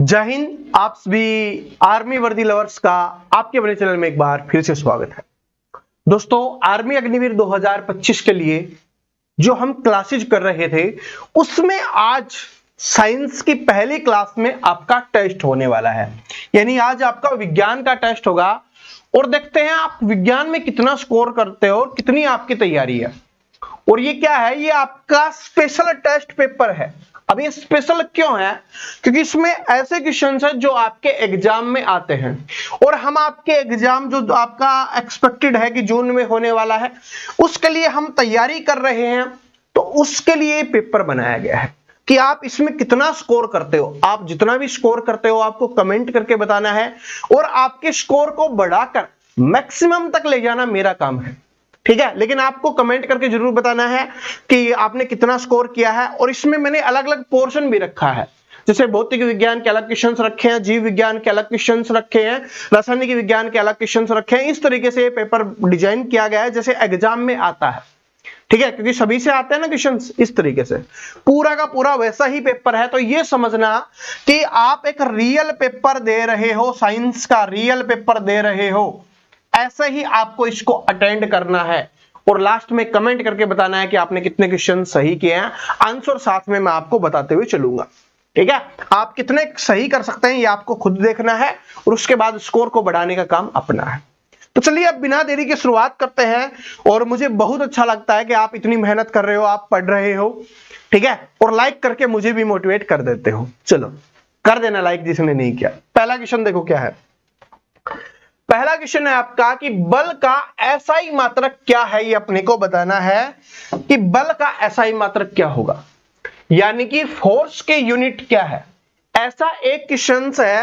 जय हिंद। आप सभी आर्मी वर्दी लवर्स का आपके अपने चैनल में एक बार फिर से स्वागत है। दोस्तों, आर्मी अग्निवीर 2025 के लिए जो हम क्लासेज कर रहे थे उसमें आज साइंस की पहली क्लास में आपका टेस्ट होने वाला है। यानी आज आपका विज्ञान का टेस्ट होगा और देखते हैं आप विज्ञान में कितना स्कोर करते हो और कितनी आपकी तैयारी है। और ये क्या है, ये आपका स्पेशल टेस्ट पेपर है। अब ये स्पेशल क्यों है? क्योंकि इसमें ऐसे क्वेश्चंस हैं जो आपके एग्जाम में आते हैं और हम आपके एग्जाम जो आपका एक्सपेक्टेड है कि जून में होने वाला है उसके लिए हम तैयारी कर रहे हैं। तो उसके लिए पेपर बनाया गया है कि आप इसमें कितना स्कोर करते हो। आप जितना भी स्कोर करते हो आपको कमेंट करके बताना है और आपके स्कोर को बढ़ाकर मैक्सिमम तक ले जाना मेरा काम है, ठीक है। लेकिन आपको कमेंट करके जरूर बताना है कि आपने कितना स्कोर किया है। और इसमें मैंने अलग अलग पोर्शन भी रखा है, जैसे भौतिक विज्ञान के अलग क्वेश्चंस रखे हैं, जीव विज्ञान के अलग क्वेश्चंस रखे हैं, रासायनिक विज्ञान के अलग क्वेश्चंस रखे हैं। इस तरीके से ये पेपर डिजाइन किया गया है जैसे एग्जाम में आता है, ठीक है, क्योंकि सभी से आते हैं ना क्वेश्चंस। इस तरीके से पूरा का पूरा वैसा ही पेपर है। तो ये समझना कि आप एक रियल पेपर दे रहे हो, साइंस का रियल पेपर दे रहे हो, ऐसे ही आपको इसको अटेंड करना है और लास्ट में कमेंट करके बताना है कि आपने कितने क्वेश्चन सही किए हैं। आंसर साथ में मैं आपको बताते हुए चलूंगा, ठीक है। आप कितने सही कर सकते हैं ये आपको खुद देखना है और उसके बाद स्कोर को बढ़ाने का काम अपना है। तो चलिए अब बिना देरी के शुरुआत करते हैं। और मुझे बहुत अच्छा लगता है कि आप इतनी मेहनत कर रहे हो, आप पढ़ रहे हो, ठीक है, और लाइक करके मुझे भी मोटिवेट कर देते हो। चलो कर देना लाइक जिसने नहीं किया। पहला क्वेश्चन देखो क्या है। पहला क्वेश्चन है आपका कि बल का एसआई मात्रक क्या है। ये अपने को बताना है कि बल का एसआई मात्रक क्या होगा, यानी कि फोर्स के यूनिट क्या है। ऐसा एक क्वेश्चन है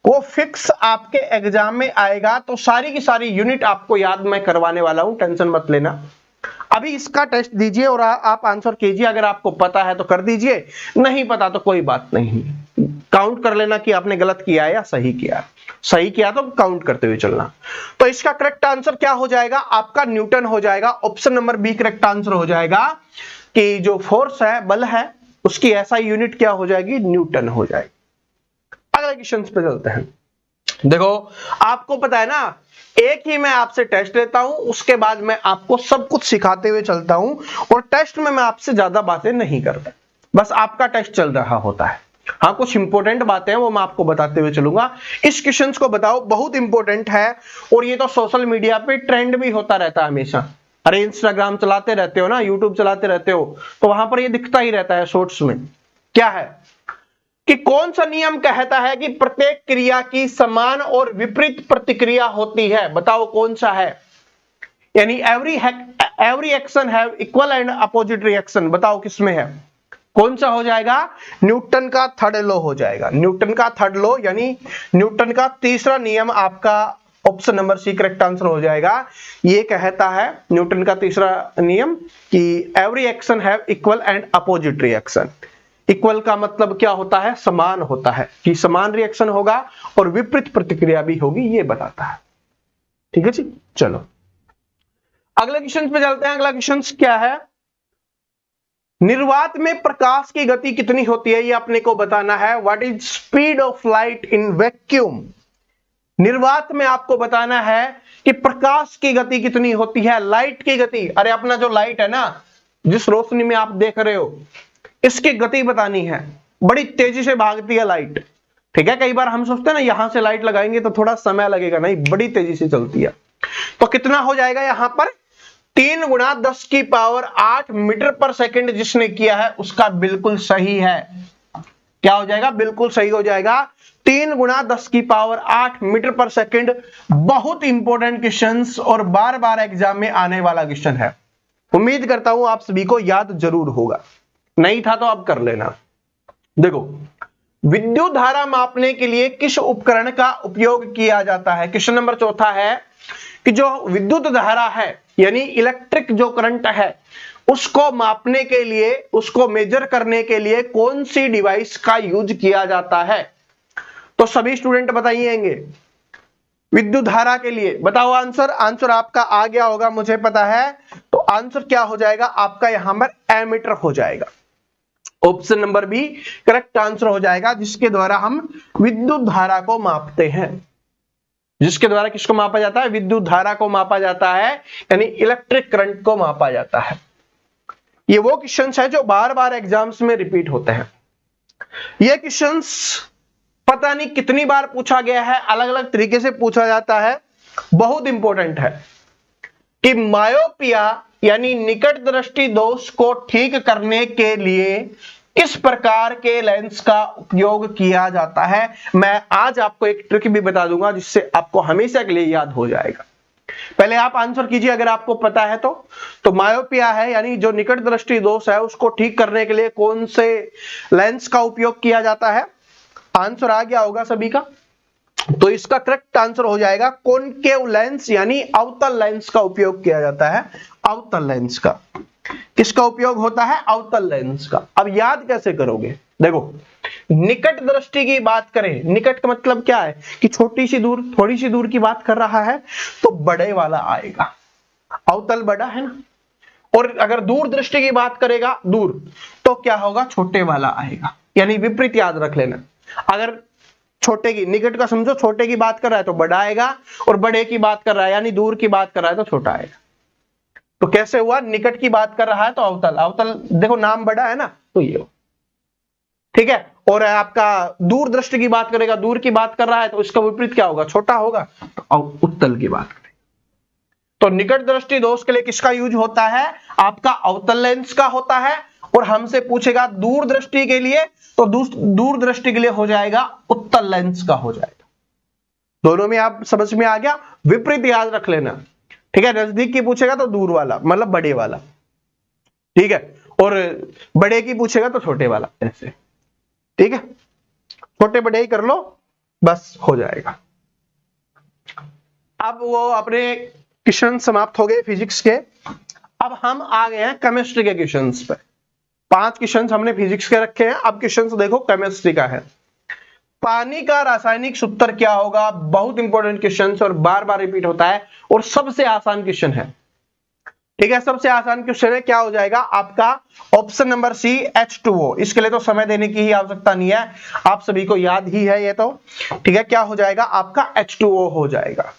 वो फिक्स आपके एग्जाम में आएगा। तो सारी की सारी यूनिट आपको याद मैं करवाने वाला हूं, टेंशन मत लेना। अभी इसका टेस्ट दीजिए और आप आंसर कीजिए। अगर आपको पता है तो कर दीजिए, नहीं पता तो कोई बात नहीं, काउंट कर लेना कि आपने गलत किया या सही किया। सही किया तो काउंट करते हुए चलना। तो इसका करेक्ट आंसर क्या हो जाएगा आपका? न्यूटन हो जाएगा। Option number B correct answer हो जाएगा कि जो फोर्स है, बल है, उसकी ऐसा यूनिट क्या हो जाएगी? न्यूटन हो जाएगी। अगले क्वेश्चन पे चलते हैं। देखो आपको पता है ना, एक ही मैं आपसे टेस्ट लेता हूं, उसके बाद मैं आपको सब कुछ सिखाते हुए चलता हूं और टेस्ट में मैं आपसे ज्यादा बातें नहीं करता, बस आपका टेस्ट चल रहा होता है। हाँ, कुछ इंपॉर्टेंट बातें हैं वो मैं आपको बताते हुए चलूंगा। इस क्वेश्चन को बताओ, बहुत इंपॉर्टेंट है और ये तो सोशल मीडिया पे ट्रेंड भी होता रहता है हमेशा। अरे इंस्टाग्राम चलाते रहते हो ना, यूट्यूब चलाते रहते हो, तो वहां पर ये दिखता ही रहता है शॉर्ट्स में। क्या है कि कौन सा नियम कहता है कि प्रत्येक क्रिया की समान और विपरीत प्रतिक्रिया होती है? बताओ कौन सा है। यानी every action have equal and opposite reaction. बताओ किसमें है, कौन सा हो जाएगा? न्यूटन का थर्ड लॉ हो जाएगा। न्यूटन का थर्ड लॉ यानी न्यूटन का तीसरा नियम आपका option number C correct answer हो जाएगा। ये कहता है न्यूटन का तीसरा नियम कि every action have equal and opposite reaction. Equal का मतलब क्या होता है? समान होता है, कि समान रिएक्शन होगा और विपरीत प्रतिक्रिया भी होगी, ये बताता है। ठीक है जी, चलो अगले क्वेश्चन पे चलते हैं। अगला क्वेश्चन क्या है? निर्वात में प्रकाश की गति कितनी होती है, ये अपने को बताना है। What is speed of light in vacuum? निर्वात में आपको बताना है कि प्रकाश की गति कितनी होती है, लाइट की गति। अरे अपना जो लाइट है ना, जिस रोशनी में आप देख रहे हो, इसकी गति बतानी है। बड़ी तेजी से भागती है लाइट, ठीक है। कई बार हम सोचते हैं ना यहां से लाइट लगाएंगे तो थोड़ा समय लगेगा, नहीं, बड़ी तेजी से चलती है। तो कितना हो जाएगा यहां पर? 3 × 10⁸ मीटर पर सेकंड जिसने किया है उसका बिल्कुल सही है। क्या हो जाएगा? बिल्कुल सही हो जाएगा। 3 × 10⁸ मीटर पर सेकंड। बहुत इंपॉर्टेंट क्वेश्चन और बार बार एग्जाम में आने वाला क्वेश्चन है। उम्मीद करता हूं आप सभी को याद जरूर होगा, नहीं था तो अब कर लेना। देखो, विद्युत धारा मापने के लिए किस उपकरण का उपयोग किया जाता है? क्वेश्चन नंबर चौथा है कि जो विद्युत धारा है यानी इलेक्ट्रिक जो करंट है उसको मापने के लिए, उसको मेजर करने के लिए कौन सी डिवाइस का यूज किया जाता है? तो सभी स्टूडेंट बताइएंगे विद्युत धारा के लिए। बताओ आंसर। आंसर आपका आ गया होगा, मुझे पता है। तो आंसर क्या हो जाएगा आपका? यहां पर एमीटर हो जाएगा। Option number B correct answer हो जाएगा, जिसके द्वारा हम विद्युत धारा को मापते हैं। जिसके द्वारा किसको मापा जाता है? विद्युत धारा को मापा जाता है, यानी इलेक्ट्रिक करंट को मापा जाता है। ये वो क्वेश्चंस है जो बार बार एग्जाम्स में रिपीट होते हैं। ये क्वेश्चंस पता नहीं कितनी बार पूछा गया है, अलग अलग तरीके से पूछा जाता है। बहुत इंपॉर्टेंट है कि मायोपिया यानी निकट दृष्टि दोष को ठीक करने के लिए किस प्रकार के लेंस का उपयोग किया जाता है। मैं आज आपको एक ट्रिक भी बता दूंगा जिससे आपको हमेशा के लिए याद हो जाएगा। पहले आप आंसर कीजिए अगर आपको पता है तो मायोपिया है यानी जो निकट दृष्टि दोष है उसको ठीक करने के लिए कौन से लेंस का उपयोग किया जाता है। आंसर आ गया होगा सभी का। तो इसका करेक्ट आंसर हो जाएगा कॉनकेव लेंस यानी अवतल लेंस का उपयोग किया जाता है। अवतल लेंस का किसका उपयोग होता है? अवतल लेंस का। अब याद कैसे करोगे? देखो, निकट दृष्टि की बात करें, निकट का मतलब क्या है कि छोटी सी दूर, थोड़ी सी दूर की बात कर रहा है तो बड़े वाला आएगा। अवतल बड़ा है ना, और अगर दूर दृष्टि की बात करेगा दूर, तो क्या होगा? छोटे वाला आएगा। यानी विपरीत याद रख लेना। अगर छोटे की, निकट का समझो छोटे की बात कर रहा है तो बड़ा आएगा, और बड़े की बात कर रहा है यानी दूर की बात कर रहा है तो छोटा आएगा। तो कैसे हुआ? निकट की बात कर रहा है तो अवतल, अवतल देखो नाम बड़ा है ना, तो ये हो, ठीक है। और आपका दूर दृष्टि की बात करेगा, दूर की बात कर रहा है तो इसका विपरीत क्या होगा? छोटा होगा, तो उत्तल की बात करें। तो निकट दृष्टि दोष के लिए किसका यूज होता है? आपका अवतल लेंस का होता है। और हमसे पूछेगा दूर दृष्टि के लिए, तो दूर दृष्टि के लिए हो जाएगा उत्तल लेंस का हो जाएगा। दोनों में आप समझ में आ गया? विपरीत याद रख लेना, ठीक है। नजदीक की पूछेगा तो दूर वाला, मतलब बड़े वाला, ठीक है। और बड़े की पूछेगा तो छोटे वाला, ऐसे, ठीक है। छोटे बड़े ही कर लो, बस हो जाएगा। अब वो अपने क्वेश्चन समाप्त हो गए फिजिक्स के। अब हम आ गए हैं केमिस्ट्री के क्वेश्चंस पे। 5 क्वेश्चंस हमने फिजिक्स के रखे हैं, अब क्वेश्चंस देखो केमिस्ट्री का है। पानी का रासायनिक सूत्र क्या होगा? बहुत इंपॉर्टेंट क्वेश्चन और बार बार रिपीट होता है, और सबसे आसान क्वेश्चन है, ठीक है। सबसे आसान क्वेश्चन है, क्या हो जाएगा आपका? Option number C H2O। इसके लिए तो समय देने की ही आवश्यकता नहीं है, आप सभी को याद ही है ये तो, ठीक है। क्या हो जाएगा आपका? H2O हो जाएगा।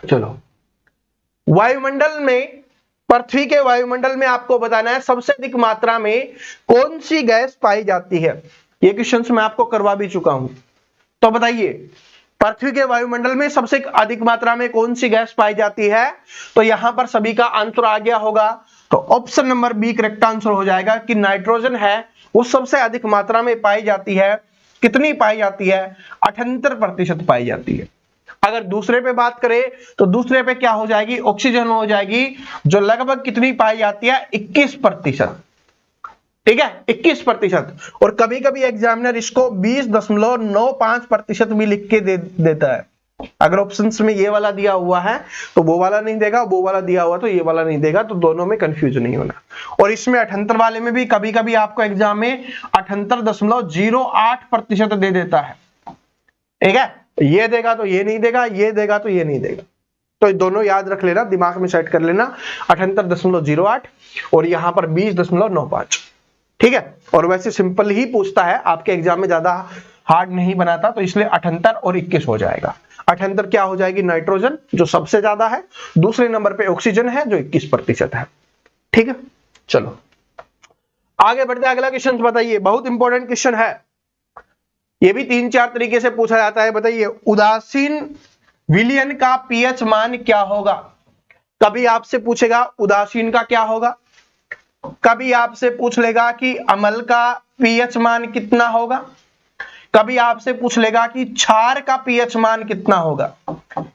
चलो, वायुमंडल में, पृथ्वी के वायुमंडल में आपको बताना है सबसे अधिक मात्रा में कौन सी गैस पाई जाती है। ये क्वेश्चंस मैं आपको करवा भी चुका हूं। तो बताइए, पृथ्वी के वायुमंडल में सबसे अधिक मात्रा में कौन सी गैस पाई जाती है? तो यहां पर सभी का आंसर आ गया होगा। तो option number B correct answer हो जाएगा कि नाइट्रोजन है वो सबसे अधिक मात्रा में पाई जाती है। कितनी पाई जाती है? 78% पाई जाती है। अगर दूसरे पे बात करें तो दूसरे पे क्या हो जाएगी? ऑक्सीजन हो जाएगी, जो लगभग कितनी पाई जाती है? 21%, ठीक है, 21%। और कभी कभी एग्जामिनर इसको 20.95% भी लिख के देता है। अगर ऑप्शंस में ये वाला दिया हुआ है तो वो वाला नहीं देगा, वो वाला दिया हुआ तो ये वाला नहीं देगा, तो दोनों में कंफ्यूज नहीं होना। और इसमें 78 वाले में भी कभी कभी आपको एग्जाम में 78.08% दे देता है, ठीक है। ये देगा तो ये नहीं देगा, ये देगा तो ये नहीं देगा, तो दोनों याद रख लेना, दिमाग में सेट कर लेना। 78.08 और यहां पर 20.95, ठीक है। और वैसे सिंपल ही पूछता है, आपके एग्जाम में ज्यादा हार्ड नहीं बनाता, तो इसलिए 78 और 21 हो जाएगा। 78 क्या हो जाएगी? नाइट्रोजन, जो सबसे ज्यादा है। दूसरे नंबर पे ऑक्सीजन है जो 21% है, ठीक है। चलो आगे बढ़ते, अगला क्वेश्चन बताइए, बहुत इंपॉर्टेंट क्वेश्चन है। ये भी 3-4 तरीके से पूछा जाता है। बताइए, उदासीन विलयन का पीएच मान क्या होगा? कभी आपसे पूछेगा उदासीन का क्या होगा, कभी आपसे पूछ लेगा कि अम्ल का पीएच मान कितना होगा, कभी आपसे पूछ लेगा कि क्षार का पीएच मान कितना होगा।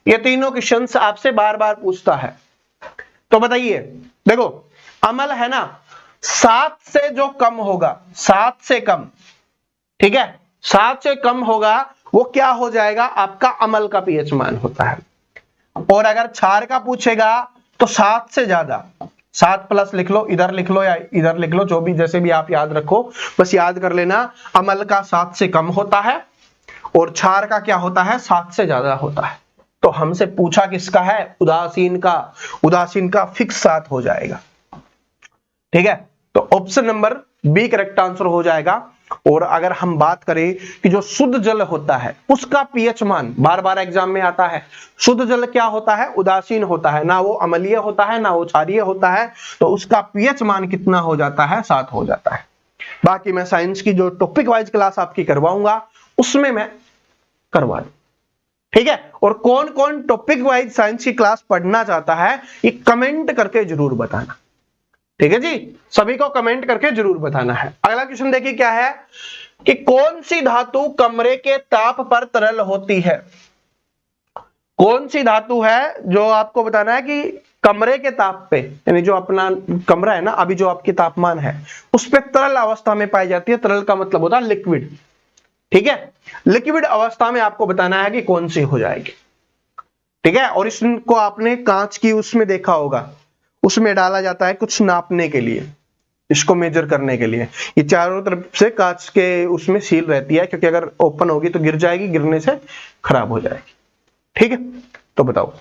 ये तीनों क्वेश्चंस आपसे बार बार पूछता है। तो बताइए, देखो अम्ल है ना, 7 से जो कम होगा, 7 से कम, ठीक है, 7 से कम होगा वो क्या हो जाएगा? आपका अम्ल का पीएच मान होता है। और अगर क्षार का पूछेगा तो 7 से ज्यादा, 7 प्लस लिख लो, इधर लिख लो या इधर लिख लो, जो भी जैसे भी आप याद रखो, बस याद कर लेना। अम्ल का 7 से कम होता है और क्षार का क्या होता है? 7 से ज्यादा होता है। तो हमसे पूछा किसका है? उदासीन का। उदासीन का फिक्स 7 हो जाएगा, ठीक है। तो option number B correct answer हो जाएगा। और अगर हम बात करें कि जो शुद्ध जल होता है उसका पीएच मान, बार बार एग्जाम में आता है, शुद्ध जल क्या होता है? उदासीन होता है, ना वो अम्लीय होता है ना वो क्षारीय होता है, तो उसका पीएच मान कितना हो जाता है? 7 हो जाता है। बाकी मैं साइंस की जो टॉपिक वाइज क्लास आपकी करवाऊंगा उसमें मैं करवा दूं, ठीक है। और कौन कौन टॉपिक वाइज साइंस की क्लास पढ़ना चाहता है ये कमेंट करके जरूर बताना, ठीक है जी। सभी को कमेंट करके जरूर बताना है। अगला क्वेश्चन देखिए क्या है कि कौन सी धातु कमरे के ताप पर तरल होती है? कौन सी धातु है जो आपको बताना है कि कमरे के ताप पे, यानी जो अपना कमरा है ना, अभी जो आपकी तापमान है उस पे तरल अवस्था में पाई जाती है। तरल का मतलब होता है लिक्विड, ठीक है। लिक्विड अवस्था में आपको बताना है कि कौन सी हो जाएगी, ठीक है। और इसको आपने कांच की उसमें देखा होगा, उसमें डाला जाता है कुछ नापने के लिए, इसको मेजर करने के लिए। ये चारों तरफ से कांच के उसमें सील रहती है, क्योंकि अगर ओपन होगी तो गिर जाएगी, गिरने से खराब हो जाएगी, ठीक है। तो बताओ,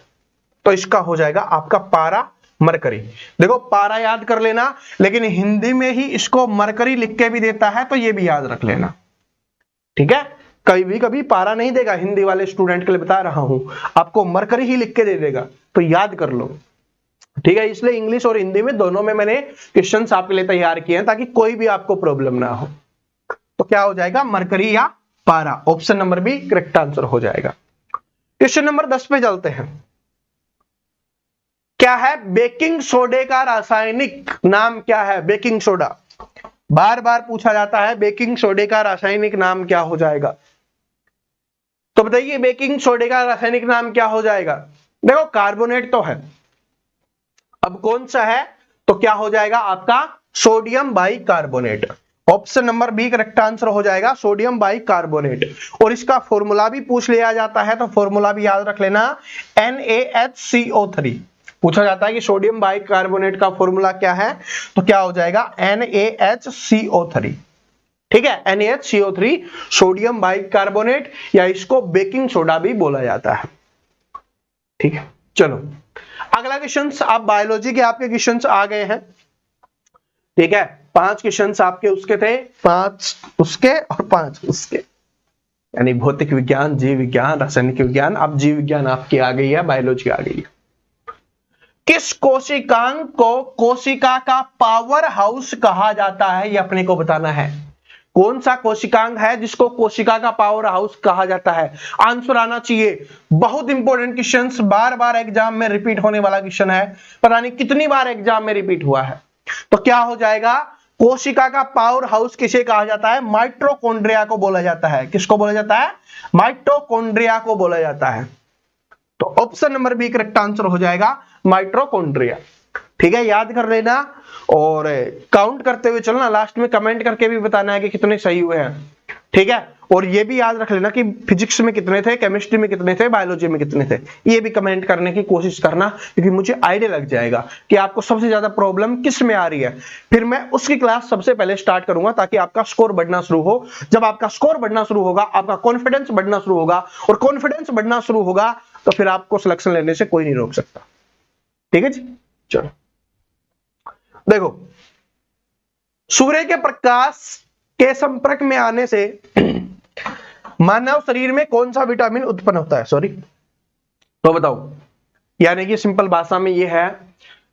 तो इसका हो जाएगा आपका पारा मरकरी। देखो पारा याद कर लेना, लेकिन हिंदी में ही इसको मरकरी लिख के भी देता है, तो ये भी याद रख लेना, ठीक है। कभी पारा नहीं देगा, हिंदी वाले स्टूडेंट के लिए बता रहा हूं, आपको मरकरी ही लिख के दे देगा, तो याद कर लो, ठीक है। इसलिए इंग्लिश और हिंदी में दोनों में मैंने क्वेश्चंस आपके लिए तैयार किए हैं ताकि कोई भी आपको प्रॉब्लम ना हो। तो क्या हो जाएगा? मरकरी या पारा। Option number B correct answer हो जाएगा। क्वेश्चन नंबर 10 पे चलते हैं। क्या है बेकिंग सोडे का रासायनिक नाम? क्या है बेकिंग सोडा? बार बार पूछा जाता है बेकिंग सोडे का रासायनिक नाम क्या हो जाएगा? तो बताइए बेकिंग सोडे का रासायनिक नाम क्या हो जाएगा? देखो कार्बोनेट तो है, अब कौन सा है? तो क्या हो जाएगा आपका? Sodium bicarbonate. Option number B correct answer हो जाएगा, सोडियम बाइकार्बोनेट। और इसका फॉर्मूला भी पूछ लिया जाता है, तो फॉर्मूला भी याद रख लेना, NaHCO3 पूछा जाता है कि सोडियम बाइकार्बोनेट का फॉर्मूला क्या है, तो क्या हो जाएगा? NaHCO3, ठीक है। NaHCO3 सोडियम बाइकार्बोनेट, या इसको बेकिंग सोडा भी बोला जाता है, ठीक है। चलो अगला क्वेश्चन, आप बायोलॉजी के आपके क्वेश्चन आ गए हैं, ठीक है। 5 क्वेश्चन आपके उसके थे, 5 उसके और 5 उसके, यानी भौतिक विज्ञान, जीव विज्ञान, रासायनिक विज्ञान। अब जीव विज्ञान आपकी आ गई है, बायोलॉजी आ गई है। किस कोशिकांग को कोशिका का पावर हाउस कहा जाता है, ये अपने को बताना है। कौन सा कोशिकांग है जिसको कोशिका का पावर हाउस कहा जाता है? आंसर आना चाहिए। बहुत इंपॉर्टेंट क्वेश्चंस, बार बार एग्जाम में रिपीट होने वाला क्वेश्चन है, पता नहीं कितनी बार एग्जाम में रिपीट हुआ है। तो क्या हो जाएगा? कोशिका का पावर हाउस किसे कहा जाता है? माइटोकॉन्ड्रिया को बोला जाता है। किसको बोला जाता है? माइटोकॉन्ड्रिया को बोला जाता है। तो option number B correct answer हो जाएगा, माइटोकॉन्ड्रिया, ठीक है। याद कर लेना और काउंट करते हुए चलना, लास्ट में कमेंट करके भी बताना है कि कितने सही हुए हैं, ठीक है। और ये भी याद रख लेना कि फिजिक्स में कितने थे, केमिस्ट्री में कितने थे, बायोलॉजी में कितने थे, ये भी कमेंट करने की कोशिश करना, क्योंकि मुझे आइडिया लग जाएगा कि आपको सबसे ज्यादा प्रॉब्लम किस में आ रही है। फिर मैं उसकी क्लास सबसे पहले स्टार्ट करूंगा ताकि आपका स्कोर बढ़ना शुरू हो। जब आपका स्कोर बढ़ना शुरू होगा, आपका कॉन्फिडेंस बढ़ना शुरू होगा, और कॉन्फिडेंस बढ़ना शुरू होगा तो फिर आपको सिलेक्शन लेने से कोई नहीं रोक सकता, ठीक है जी। चलो देखो, सूर्य के प्रकाश के संपर्क में आने से मानव शरीर में कौन सा विटामिन उत्पन्न होता है? सॉरी, तो बताओ, यानी कि सिंपल भाषा में यह है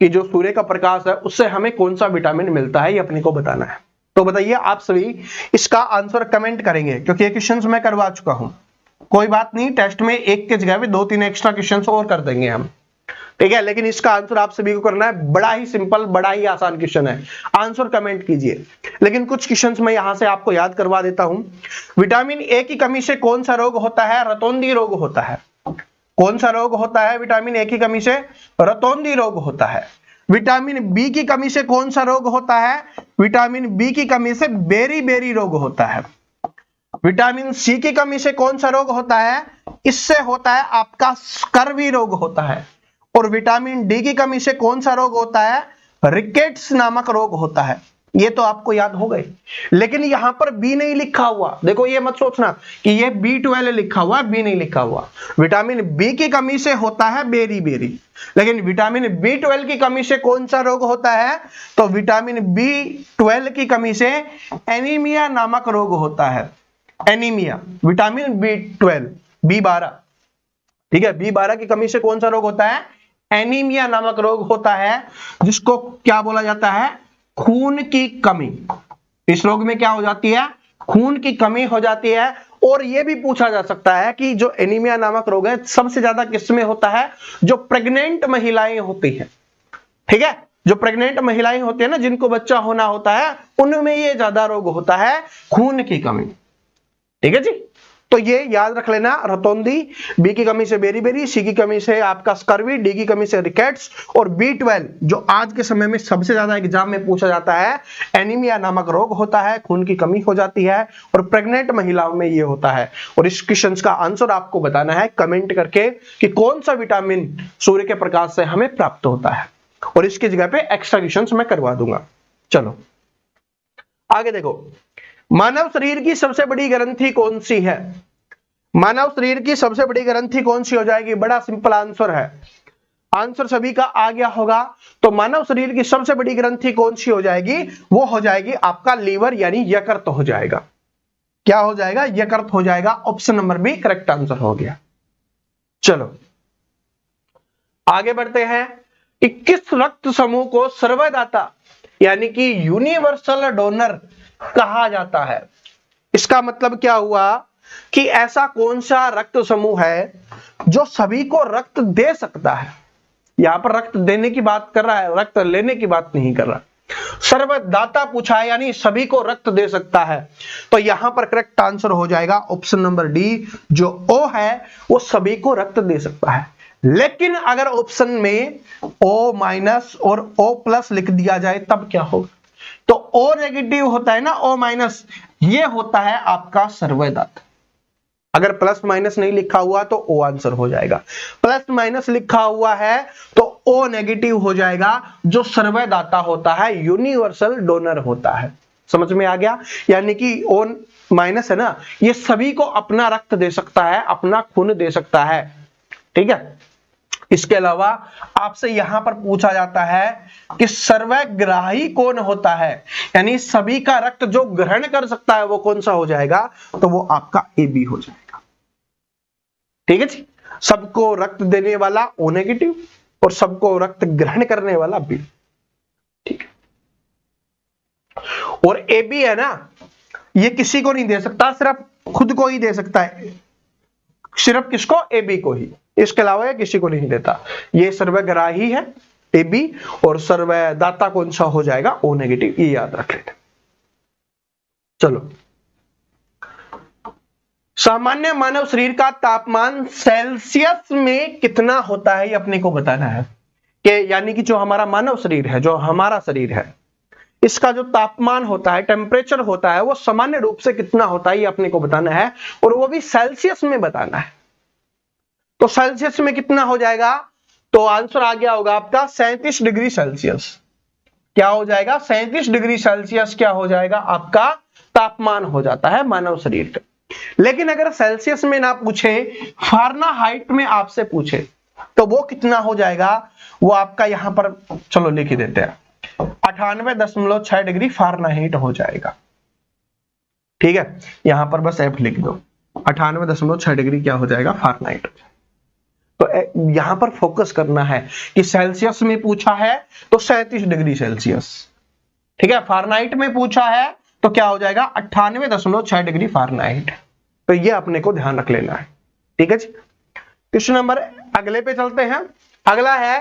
कि जो सूर्य का प्रकाश है उससे हमें कौन सा विटामिन मिलता है, ये अपने को बताना है। तो बताइए आप सभी इसका आंसर कमेंट करेंगे, क्योंकि ये क्वेश्चंस मैं करवा चुका हूं। कोई बात नहीं, टेस्ट में एक के जगह पे 2-3 एक्स्ट्रा क्वेश्चंस और कर देंगे हम, ठीक है। लेकिन इसका आंसर आप सभी को करना है, बड़ा ही सिंपल, बड़ा ही आसान क्वेश्चन है। आंसर कमेंट कीजिए। लेकिन कुछ क्वेश्चंस मैं यहां से आपको याद करवा देता हूं। विटामिन ए की कमी से कौन सा रोग होता है? रतौंधी रोग होता है। कौन सा रोग होता है? विटामिन ए की कमी से रतौंधी रोग होता है। विटामिन बी की कमी से कौन सा रोग होता है? विटामिन बी की कमी से बेरी बेरी रोग होता है। विटामिन सी की कमी से कौन सा रोग होता है? इससे होता है आपका स्कर्वी रोग होता है। और विटामिन डी की कमी से कौन सा रोग होता है? रिकेट्स नामक रोग होता है। ये तो आपको याद हो गए, लेकिन यहां पर बी नहीं लिखा हुआ। देखो ये मत सोचना कि ये B12 लिखा हुआ, बी नहीं लिखा हुआ। विटामिन बी की कमी से होता है बेरी बेरी, लेकिन विटामिन B12 की कमी से कौन सा रोग होता है? तो विटामिन B12 की कमी से एनीमिया नामक रोग होता है। एनीमिया, विटामिन B12, B12, ठीक है, B12 की कमी से कौन सा रोग होता है? एनीमिया नामक रोग होता है, जिसको क्या बोला जाता है? खून की कमी। इस रोग में क्या हो जाती है? खून की कमी हो जाती है। और यह भी पूछा जा सकता है कि जो एनीमिया नामक रोग है सबसे ज्यादा किस में होता है? जो प्रेग्नेंट महिलाएं होती हैं, ठीक है, जो प्रेग्नेंट महिलाएं होती है ना, जिनको बच्चा होना होता है, उनमें ये ज्यादा रोग होता है, खून की कमी। ठीक है जी, तो ये याद रख लेना। रतौंधी, बी की कमी से बेरी-बेरी, सी की कमी से आपका स्कर्वी, डी की कमी से रिकेट्स, और B12 जो आज के समय में सबसे ज्यादा एग्जाम में पूछा जाता है, एनीमिया नामक रोग होता है, खून की कमी हो जाती है, और प्रेग्नेंट महिलाओं में ये होता है। और इस क्वेश्चन का आंसर आपको बताना है कमेंट करके कि कौन सा विटामिन सूर्य के प्रकाश से हमें प्राप्त होता है, और इसकी जगह पे एक्स्ट्रा क्वेश्चन मैं करवा दूंगा। चलो आगे देखो, मानव शरीर की सबसे बड़ी ग्रंथि कौन सी है? मानव शरीर की सबसे बड़ी ग्रंथि कौन सी हो जाएगी? बड़ा सिंपल आंसर है, आंसर सभी का आ गया होगा। तो मानव शरीर की सबसे बड़ी ग्रंथि कौन सी हो जाएगी? वो हो जाएगी आपका लीवर, यानी यकृत हो जाएगा। क्या हो जाएगा? यकृत हो जाएगा। Option number B correct answer हो गया। चलो आगे बढ़ते हैं। 21 रक्त समूह को सर्वदाता यानी कि यूनिवर्सल डोनर कहा जाता है। इसका मतलब क्या हुआ कि ऐसा कौन सा रक्त समूह है जो सभी को रक्त दे सकता है। यहां पर रक्त देने की बात कर रहा है, रक्त लेने की बात नहीं कर रहा। सर्वदाता पूछा है, यानी सभी को रक्त दे सकता है। तो यहां पर करेक्ट आंसर हो जाएगा ऑप्शन नंबर डी, जो ओ है वो सभी को रक्त दे सकता है। लेकिन अगर ऑप्शन में O- और O+ लिख दिया जाए तब क्या होगा? तो O नेगेटिव होता है ना, O-, ये होता है आपका सर्वदाता। अगर प्लस माइनस नहीं लिखा हुआ तो O आंसर हो जाएगा, प्लस माइनस लिखा हुआ है तो O नेगेटिव हो जाएगा, जो सर्वदाता होता है, यूनिवर्सल डोनर होता है। समझ में आ गया? यानी कि O- है ना, ये सभी को अपना रक्त दे सकता है, अपना खून दे सकता है। ठीक है, इसके अलावा आपसे यहां पर पूछा जाता है कि सर्वग्राही कौन होता है, यानी सभी का रक्त जो ग्रहण कर सकता है वो कौन सा हो जाएगा? तो वो आपका AB हो जाएगा। ठीक है जी, सबको रक्त देने वाला O-, और सबको रक्त ग्रहण करने वाला B। ठीक है, और AB है ना, ये किसी को नहीं दे सकता, सिर्फ खुद को ही दे सकता है। सिर्फ किसको? AB को ही, इसके अलावा ये किसी को नहीं देता। ये सर्वग्राही है AB, और सर्वदाता कौन सा हो जाएगा? O-, ये याद रख लेते। चलो, सामान्य मानव शरीर का तापमान सेल्सियस में कितना होता है, ये अपने को बताना है। कि यानी कि जो हमारा मानव शरीर है, जो हमारा शरीर है, इसका जो तापमान होता है, टेम्परेचर होता है, वो सामान्य रूप से कितना होता है, ये अपने को बताना है, और वो भी सेल्सियस में बताना है। तो सेल्सियस में कितना हो जाएगा? तो आंसर आ गया होगा आपका 37 डिग्री सेल्सियस। क्या हो जाएगा? 37 डिग्री सेल्सियस क्या हो जाएगा? आपका तापमान हो जाता है मानव शरीर का। लेकिन अगर सेल्सियस में ना पूछे, फारेनहाइट में आपसे पूछे, तो वो कितना हो जाएगा? वो आपका यहां पर चलो लिख ही देते हैं, 98.6 डिग्री फारेनहाइट हो जाएगा। ठीक है, यहां पर बस F लिख दो, 98.6 डिग्री क्या हो जाएगा? फारेनहाइट। तो यहां पर फोकस करना है कि सेल्सियस में पूछा है तो 37 डिग्री सेल्सियस। ठीक है, फारेनहाइट में पूछा है तो क्या हो जाएगा? 98.6 डिग्री फारेनहाइट। तो ये अपने को ध्यान रख लेना है। ठीक है जी, क्वेश्चन नंबर अगले पे चलते हैं। अगला है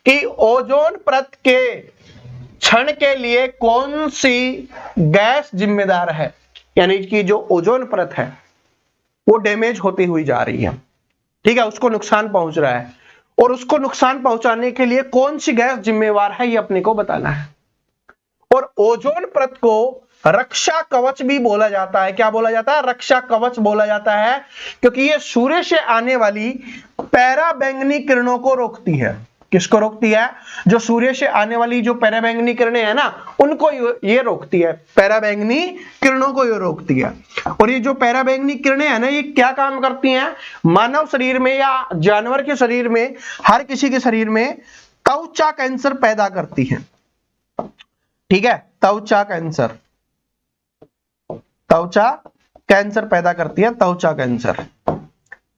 कि ओजोन परत के क्षरण के लिए कौन सी गैस जिम्मेदार है, यानी कि जो ओजोन परत है वो डैमेज होती हुई जा रही है। ठीक है, उसको नुकसान पहुंच रहा है, और उसको नुकसान पहुंचाने के लिए कौन सी गैस जिम्मेवार है, ये अपने को बताना है। और ओजोन परत को रक्षा कवच भी बोला जाता है। क्या बोला जाता है? रक्षा कवच बोला जाता है, क्योंकि ये सूर्य से आने वाली पराबैंगनी किरणों को रोकती है। किसको रोकती है? जो सूर्य से आने वाली जो पराबैंगनी किरणें है ना, उनको ये रोकती है, पराबैंगनी किरणों को ये रोकती है। और ये जो पराबैंगनी किरणें है ना, ये क्या काम करती हैं? मानव शरीर में या जानवर के शरीर में, हर किसी के शरीर में त्वचा कैंसर पैदा करती हैं। ठीक है, त्वचा कैंसर पैदा करती है, त्वचा कैंसर।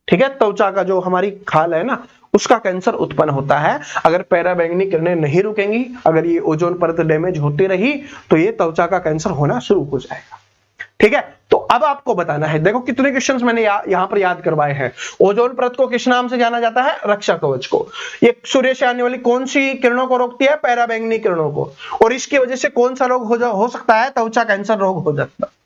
ठीक है, त्वचा का जो हमारी खाल है ना, उसका कैंसर उत्पन्न होता है। अगर पराबैंगनी किरणें नहीं रुकेंगी, अगर ये ओजोन परत डैमेज होती रही, तो ये त्वचा का कैंसर होना शुरू हो जाएगा। ठीक है, तो अब आपको बताना है, देखो कितने क्वेश्चंस मैंने यहां पर याद करवाए हैं। ओजोन परत को किस नाम से जाना जाता है? रक्षा कवच को। ये सूर्य से आने वाली कौन सी किरणों को रोकती है? पराबैंगनी किरणों को। और इसकी वजह से कौन सा रोग हो सकता है? त्वचा कैंसर रोग हो जाता है।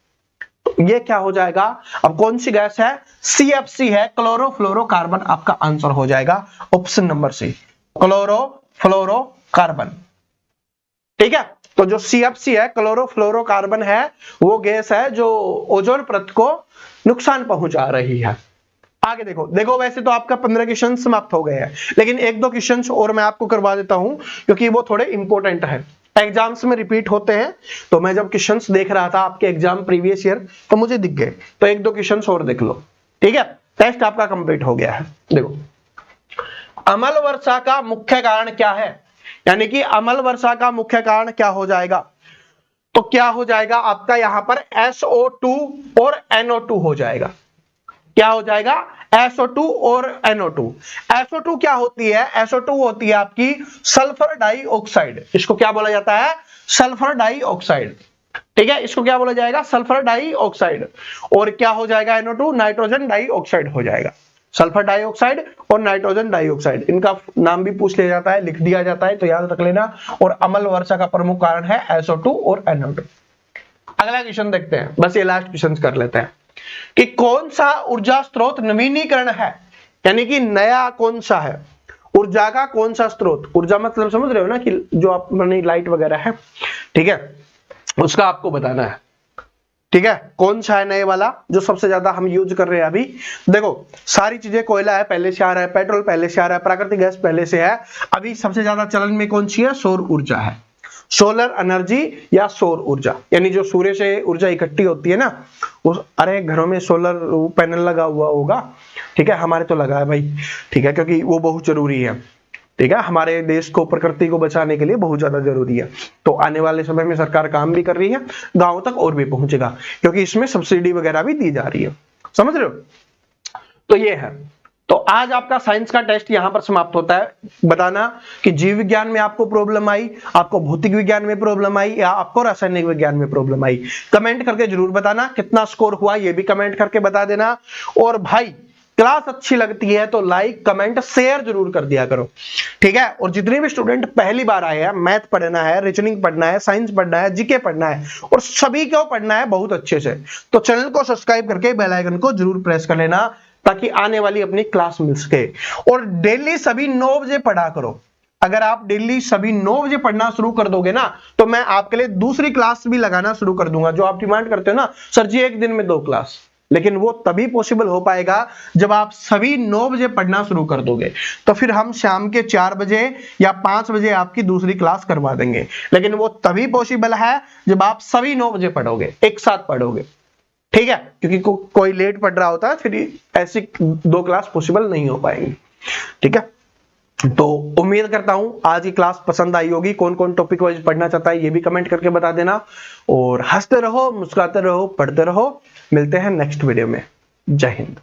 ये क्या हो जाएगा? अब कौन सी गैस है? CFC है, क्लोरोफ्लोरोकार्बन आपका आंसर हो जाएगा, ऑप्शन नंबर सी, क्लोरोफ्लोरोकार्बन। ठीक है, तो जो CFC है, क्लोरोफ्लोरोकार्बन है, वो गैस है जो ओजोन परत को नुकसान पहुंचा रही है। आगे देखो वैसे तो आपका 15 क्वेश्चन समाप्त हो गए हैं, लेकिन 1-2 क्वेश्चन और मैं आपको करवा देता हूं, क्योंकि वो थोड़े इंपॉर्टेंट है, एग्जाम्स में रिपीट होते हैं। तो मैं जब क्वेश्चंस देख रहा था आपके एग्जाम प्रीवियस ईयर, तो मुझे दिख गए, तो 1-2 क्वेश्चंस और देख लो। ठीक है, टेस्ट आपका कंप्लीट हो गया है। देखो, अम्ल वर्षा का मुख्य कारण क्या है? यानी कि अम्ल वर्षा का मुख्य कारण क्या हो जाएगा? तो क्या हो जाएगा आपका यहां पर SO2 और NO2 हो जाएगा। क्या हो जाएगा? SO2 और NO2। SO2 क्या होती है? SO2 होती है आपकी सल्फर डाइऑक्साइड। इसको क्या बोला जाता है? Sulphur dioxide. ठीक है, इसको क्या बोला जाएगा? Sulphur dioxide. और क्या हो जाएगा? NO2 नाइट्रोजन डाइऑक्साइड हो जाएगा। सल्फर डाइऑक्साइड और नाइट्रोजन डाइऑक्साइड, इनका नाम भी पूछ लिया जाता है, लिख दिया जाता है, तो याद रख लेना। और अम्ल वर्षा का प्रमुख कारण है SO2 और NO2। अगला क्वेश्चन देखते हैं, बस ये लास्ट क्वेश्चन कर लेते हैं कि कौन सा ऊर्जा स्रोत नवीनीकरण है? यानी कि नया कौन सा है? ऊर्जा का कौन सा स्रोत? ऊर्जा मतलब समझ रहे हो ना, कि जो अपनी लाइट वगैरह है, ठीक है, उसका आपको बताना है। ठीक है, कौन सा है नए वाला जो सबसे ज्यादा हम यूज कर रहे हैं अभी? देखो, सारी चीजें, कोयला है पहले से आ रहा है, पेट्रोल पहले से आ रहा है, प्राकृतिक गैस पहले से है। अभी सबसे ज्यादा चलन में कौन सी है? सौर ऊर्जा है, सोलर एनर्जी या सौर ऊर्जा। यानी जो सूर्य से ऊर्जा इकट्ठी होती है ना, वो, अरे घरों में सोलर पैनल लगा हुआ होगा, ठीक है, हमारे तो लगा है भाई, ठीक है, क्योंकि वो बहुत जरूरी है। ठीक है, हमारे देश को, प्रकृति को बचाने के लिए बहुत ज्यादा जरूरी है। तो आने वाले समय में सरकार काम भी कर रही है, गांव तक और भी पहुंचेगा, क्योंकि इसमें सब्सिडी वगैरह भी दी जा रही है। समझ रहे हो? तो ये है। तो आज आपका साइंस का टेस्ट यहां पर समाप्त होता है। बताना कि जीव विज्ञान में आपको प्रॉब्लम आई, आपको भौतिक विज्ञान में प्रॉब्लम आई, या आपको रासायनिक विज्ञान में प्रॉब्लम आई। कमेंट करके जरूर बताना। कितना स्कोर हुआ ये भी कमेंट करके बता देना। और भाई, क्लास अच्छी लगती है तो लाइक, कमेंट, शेयर जरूर कर दिया करो। ठीक है, और जितने भी स्टूडेंट पहली बार आए हैं, मैथ पढ़ना है, रीजनिंग पढ़ना है, साइंस पढ़ना है, जीके पढ़ना है, और सभी को पढ़ना है बहुत अच्छे से, तो चैनल को सब्सक्राइब करके बेल आइकन को जरूर प्रेस कर लेना, ताकि आने वाली अपनी क्लास मिल सके। और डेली सभी 9 बजे पढ़ा करो। अगर आप डेली सभी 9 बजे पढ़ना शुरू कर दोगे ना, तो मैं आपके लिए दूसरी क्लास भी लगाना शुरू कर दूंगा। जो आप डिमांड करते हो ना, सर जी एक दिन में 2 क्लास, लेकिन वो तभी पॉसिबल हो पाएगा जब आप सभी 9 बजे पढ़ना शुरू कर दोगे। तो फिर हम शाम के 4 बजे या 5 बजे आपकी दूसरी क्लास करवा देंगे, लेकिन वो तभी पॉसिबल है जब आप सभी 9 बजे पढ़ोगे, एक साथ पढ़ोगे। ठीक है, क्योंकि कोई लेट पढ़ रहा होता है, फिर ऐसी 2 क्लास पॉसिबल नहीं हो पाएंगी। ठीक है, तो उम्मीद करता हूं आज की क्लास पसंद आई होगी। कौन कौन टॉपिक वाइज पढ़ना चाहता है ये भी कमेंट करके बता देना। और हंसते रहो, मुस्कुराते रहो, पढ़ते रहो। मिलते हैं नेक्स्ट वीडियो में। जय हिंद।